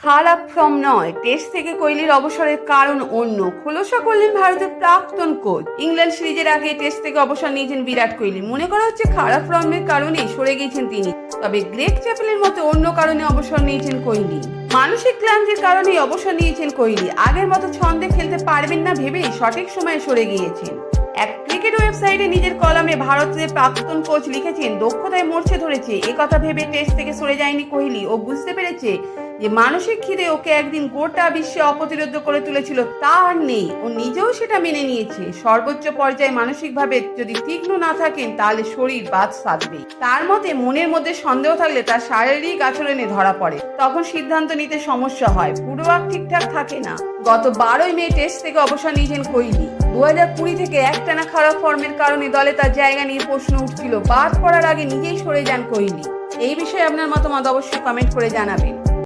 খারাপ ফর্ম নয়, টেস্ট থেকে কোহলির অবসরের কারণ অন্য। খোলসা করলেন ভারতের প্রাক্তন কোচ। ইংল্যান্ড সিরিজের আগে টেস্ট থেকে অবসর নিয়েছেন বিরাট কোহলি। মনে করা হচ্ছে খারাপ ফর্মের কারণেই সরে গিয়েছেন তিনি। তবে গ্রেগ চ্যাপেলের মতো অন্য কারণে অবসর নিয়েছেন কোহলি। মানসিক ক্লান্তির কারণেই অবসর নিয়েছেন কোহলি। আগের মতো ছন্দে খেলতে পারবেন না ভেবেই সঠিক সময়ে সরে গিয়েছেন। এক ক্রিকেট ওয়েবসাইটে নিজের কলামে ভারতের প্রাক্তন কোচ লিখেছেন, দক্ষতায় মরচে ধরেছে। একথা ভেবে টেস্ট থেকে সরে যায়নি কোহলি। ও বুঝতে পেরেছে যে মানসিক খিদে ওকে একদিন গোটা বিশ্বে অপ্রতিরোধ্য করে তুলেছিল, তা আর নেই। ও নিজেও সেটা মেনে নিয়েছে। সর্বোচ্চ পর্যায়ে মানসিকভাবে যদি তীক্ষ্ণ না থাকেন তাহলে শরীর বাদ সাধবে। তার মতে মনের মধ্যে সন্দেহ থাকলে তার শারীরিক আচরণে ধরা পড়ে, তখন সিদ্ধান্ত নিতে সমস্যা হয়, পূর্বাভাস ঠিকঠাক থাকে না। গত 12ই মে টেস্ট থেকে অবসর নিয়েছেন কোহলি। 2020 থেকে একটানা খারাপ ফর্মের কারণে দলে তার জায়গা নিয়ে প্রশ্ন উঠছিল। বাদ পড়ার আগে নিজেই সরে যান কোহলি। এই বিষয়ে আপনার মতামত অবশ্যই কমেন্ট করে জানাবেন।